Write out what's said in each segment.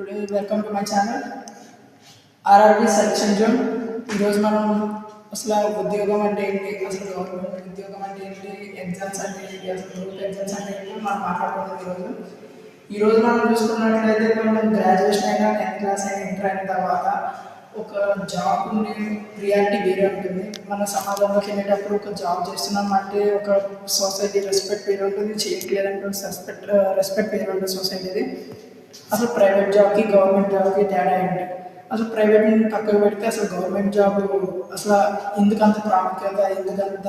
Today welcome to my channel RRB selection zone. ఈరోజు మనం అసలు ఉద్యోగం అంటే ఏంటి, అసలు గవర్నమెంట్ ఉద్యోగం అంటే ఏంటి, ఎగ్జామ్స్ అంటే ఏంటి, అసలు గ్రూప్ ఎగ్జామ్స్ అంటే ఏంటి మనం మాట్లాడుకుంటాం. ఈరోజు మనం చూసుకున్నట్లయితే మనం గ్రాడ్యుయేషన్ అయినా 10th క్లాస్ అయినా ఇంటర్ అయిన తర్వాత ఒక జాబ్ ఉండే రియాలిటీ వేరే ఉంటుంది. మన సమాజంలోకి వెళ్ళేటప్పుడు ఒక జాబ్ చేస్తున్నాం అంటే ఒక సొసైటీ రెస్పెక్ట్ వేరే ఉంటుంది, చేయట్లేదంటే రెస్పెక్ట్ వేరే ఉంటుంది సొసైటీది. అసలు ప్రైవేట్ జాబ్కి గవర్నమెంట్ జాబ్కి తేడా ఏంటి, అసలు ప్రైవేట్ పక్కకు పెడితే అసలు గవర్నమెంట్ జాబ్ అసలు ఎందుకంత ప్రాముఖ్యత, ఎందుకంత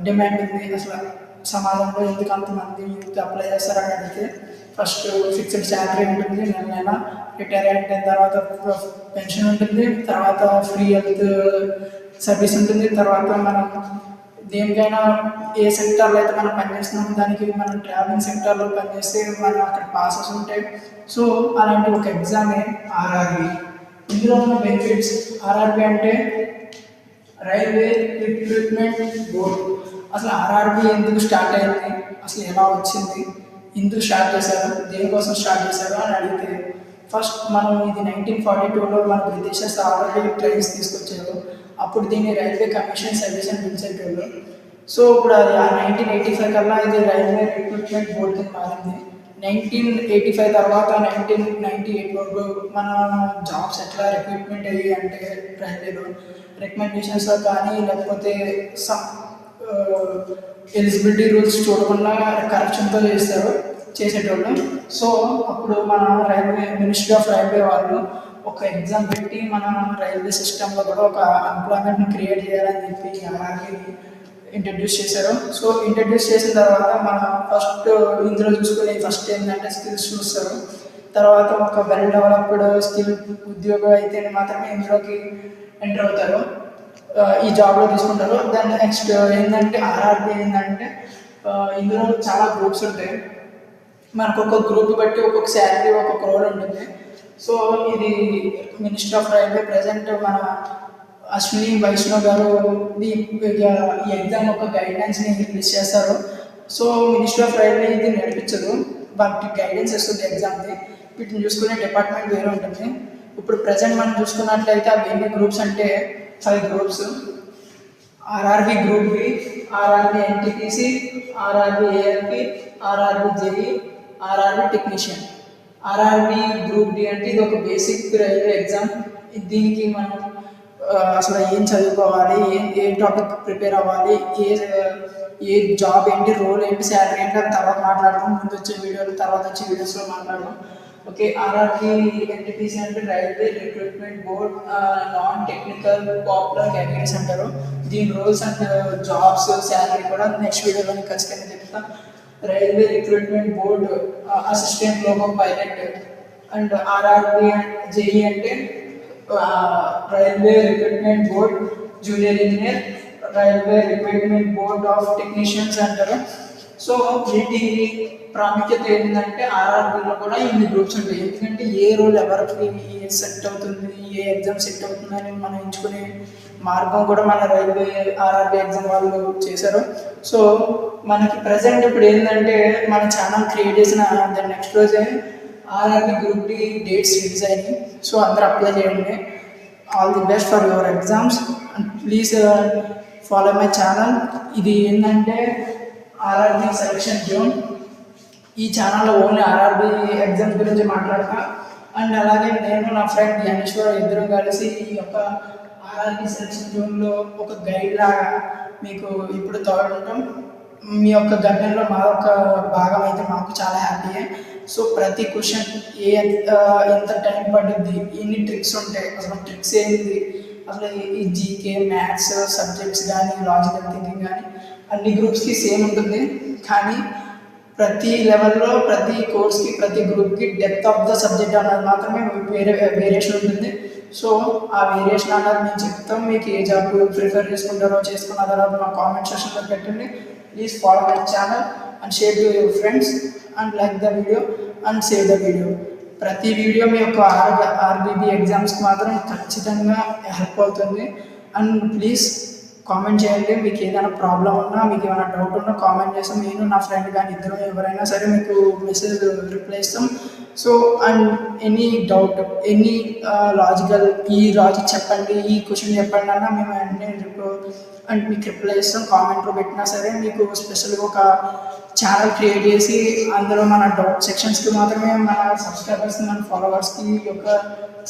డిమాండ్ ఉంది, అసలు సమాజంలో ఎందుకు అంతమంది యూత్ అప్లై చేస్తారని అడిగితే ఫస్ట్ ఫిక్స్డ్ శాలరీ ఉంటుంది, నెల నెల రిటైర్ అయిన తర్వాత పెన్షన్ ఉంటుంది, తర్వాత ఫ్రీ హెల్త్ సర్వీస్ ఉంటుంది, తర్వాత మనం దేనికైనా ఏ సెక్టార్లో అయితే మనం పనిచేస్తున్నాం దానికి మనం ట్రావెలింగ్ సెక్టార్లో పనిచేస్తే మనం అక్కడ పాసెస్ ఉంటాయి. సో అలాంటి ఒక ఎగ్జామే ఆర్ఆర్బి. ఇందులో ఉన్న బెనిఫిట్స్, ఆర్ఆర్బి అంటే రైల్వే రిక్రూట్మెంట్ బోర్డ్. అసలు ఆర్ఆర్బి ఎందుకు స్టార్ట్ అయింది, అసలు ఎలా వచ్చింది, ఎందుకు స్టార్ట్ చేశారు, దేనికోసం స్టార్ట్ చేశారు అని అడిగితే ఫస్ట్ మనం ఇది 1942లో మన బ్రిటిషర్స్ ఆల్రెడీ ట్రైన్స్ తీసుకొచ్చారు. అప్పుడు దీన్ని రైల్వే కమిషన్ సర్వీస్ అని పిలిచేటోళ్ళు. సో ఇప్పుడు అది 1985 కల్లా ఇది రైల్వే రిక్రూట్మెంట్ బోర్డ్ కింద మారింది. 1985 తర్వాత 1998 వరకు మన జాబ్స్ ఎట్లా రిక్రూట్మెంట్ అయ్యి అంటే రైల్వేలో రికమెండేషన్స్లో కానీ లేకపోతే సమ్ ఎలిజిబిలిటీ రూల్స్ చూడకుండా కరప్షన్తో చేసేటోళ్ళు. సో అప్పుడు మన రైల్వే మినిస్ట్రీ ఆఫ్ రైల్వే వాళ్ళు ఒక ఎగ్జామ్ పెట్టి మన రైల్వే సిస్టంలో కూడా ఒక ఎంప్లాయ్మెంట్ని క్రియేట్ చేయాలని చెప్పి ఆర్ఆర్బిని ఇంట్రడ్యూస్ చేశారు. సో ఇంట్రడ్యూస్ చేసిన తర్వాత మన ఫస్ట్ ఇందులో చూసుకునే ఫస్ట్ ఏంటంటే స్కిల్స్ చూస్తారు. తర్వాత ఒక వెల్ డెవలప్డ్ స్కిల్ ఉద్యోగం అయితే మాత్రమే ఇందులోకి ఎంటర్ అవుతారు, ఈ జాబ్లో తీసుకుంటారు. దాని నెక్స్ట్ ఏంటంటే ఆర్ఆర్బి ఏంటంటే ఇందులో చాలా గ్రూప్స్ ఉంటాయి. మనకు ఒక్కొక్క గ్రూప్ బట్టి ఒక్కొక్క శాలరీ ఒక్కొక్క రోల్ ఉంటుంది. సో ఇది మినిస్టర్ ఆఫ్ రైల్వే ప్రజెంట్ మన అశ్విని వైష్ణవ్ గారు ఈ ఎగ్జామ్ ఒక గైడ్లైన్స్ని రిలీజ్ చేస్తారు. సో మినిస్టర్ ఆఫ్ రైల్వే ఇది నడిపించదు, వాటికి గైడెన్స్ ఇస్తుంది ఎగ్జామ్ది. వీటిని చూసుకునే డిపార్ట్మెంట్ వేరే ఉంటుంది. ఇప్పుడు ప్రజెంట్ మనం చూసుకున్నట్లయితే అవి ఎన్ని గ్రూప్స్ అంటే 5 groups: RRB group B, RRB NTPC, RRB ALP, RRB JE, RRB technician. RRB group D అంటే ఇది ఒక బేసిక్ రైల్వే ఎగ్జామ్. దీనికి మనం అసలు ఏం చదువుకోవాలి, ఏ టాపిక్ ప్రిపేర్ అవ్వాలి, ఏ జాబ్ ఏంటి, రోల్ ఏంటి, శాలరీ ఏంటి అని తర్వాత మాట్లాడదాం. ముందు వచ్చే వీడియోలు తర్వాత వచ్చే వీడియోస్లో మాట్లాడదాం. ఓకే, ఆర్ఆర్బి ఎన్టీపీసీ అంటే railway recruitment board non technical popular categories అంటారు. దీని రోల్స్ అండ్ జాబ్స్ శాలరీ కూడా నెక్స్ట్ వీడియోలో ఖచ్చితంగా చెప్తాను. Railway recruitment board assistant loco pilot. And RRB JE అంటే railway recruitment board junior engineer, railway recruitment board of technicians అంటారు. So వీటి ప్రాముఖ్యత ఏంటంటే ఆర్ఆర్బిలో కూడా ఇన్ని గ్రూప్స్ ఉంటాయి. ఎందుకంటే ఏ రోల్ ఎవరికి సెట్ అవుతుంది, ఏ ఎగ్జామ్ సెట్ అవుతుంది అని మనం ఎంచుకునే మార్గం కూడా మన రైల్వే ఆర్ఆర్బి ఎగ్జామ్ వాళ్ళు చేశారు. సో మనకి ప్రజెంట్ ఇప్పుడు ఏంటంటే మన ఛానల్ క్రియేట్ చేసిన దాని నెక్స్ట్ రోజే RRB group D dates release అయినాయి. సో అందరూ అప్లై చేయండి. All the best for your exams and please follow my channel. ఇది ఏంటంటే ఆర్ఆర్బి సెలక్షన్ జోన్. ఈ ఛానల్లో ఓన్లీ ఆర్ఆర్బి ఎగ్జామ్స్ గురించి మాట్లాడతా. అండ్ అలాగే నేను నా ఫ్రెండ్ జ్ఞానేశ్వర్ ఇద్దరం కలిసి ఈ యొక్క ఆర్ఆర్బి సెలక్షన్ జోన్లో ఒక గైడ్ లాగా మీకు ఇప్పుడు తోడుంటాం. మీ యొక్క గమ్యంలో మా యొక్క భాగం అయితే మాకు చాలా హ్యాపీయే. సో ప్రతి క్వశ్చన్ ఎంత టైం పడుద్ది, ఎన్ని ట్రిక్స్ ఉంటాయి, అసలు ట్రిక్స్ ఏంటి, అసలు ఈ జీకే మ్యాథ్స్ సబ్జెక్ట్స్ కానీ లాజికల్ థింకింగ్ కానీ అన్ని గ్రూప్స్కి సేమ్ ఉంటుంది. కానీ ప్రతి లెవెల్లో ప్రతి కోర్స్కి ప్రతి గ్రూప్కి డెప్త్ ఆఫ్ ద సబ్జెక్ట్ అన్నది మాత్రమే వేరియేషన్ ఉంటుంది. సో ఆ వేరియేషన్ అన్నది మేము చెప్తాం. మీకు ఏ జాబ్ ప్రిఫర్ చేసుకుంటారో చేసుకున్న తర్వాత మా కామెంట్ సెక్షన్లో పెట్టండి. Please follow my channel and share to your friends and like the video and save the video. ప్రతి వీడియో మీ యొక్క ఆర్బీబీ ఎగ్జామ్స్కి మాత్రం ఖచ్చితంగా హెల్ప్ అవుతుంది. అండ్ ప్లీజ్ కామెంట్ చేయండి. మీకు ఏదైనా ప్రాబ్లం ఉన్నా, మీకు ఏమైనా డౌట్ ఉన్నా కామెంట్ చేస్తాం. నేను నా ఫ్రెండ్ కానీ ఇద్దరు ఎవరైనా సరే మీకు మెసేజ్ రిప్లై ఇస్తాం. So and any doubt any logical ఈ లాజిక్ చెప్పండి, ఈ క్వశ్చన్ చెప్పండి అన్న మేము వెంటనే అండ్ మీకు రిప్లై ఇస్తాం. కామెంట్లో పెట్టినా సరే మీకు స్పెషల్గా ఒక ఛానల్ క్రియేట్ చేసి అందులో మన డౌట్ సెక్షన్స్కి మాత్రమే మన సబ్స్క్రైబర్స్ మన ఫాలోవర్స్కి యొక్క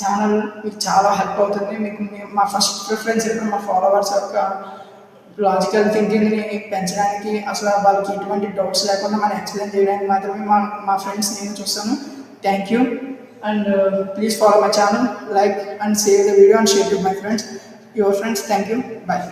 ఛానల్ మీకు చాలా హెల్ప్ అవుతుంది. మీకు మా ఫస్ట్ ప్రిఫరెన్స్ ఎప్పుడు మా ఫాలోవర్స్ యొక్క లాజికల్ థింకింగ్ని పెంచడానికి, అసలు వాళ్ళకి ఎటువంటి డౌట్స్ లేకుండా మనం ఎక్స్ప్లెయిన్ చేయడానికి మాత్రమే మా ఫ్రెండ్స్ నేను చూస్తాను. Thank you and please follow my channel, like and save the video and share to my friends, your friends. Thank you, bye.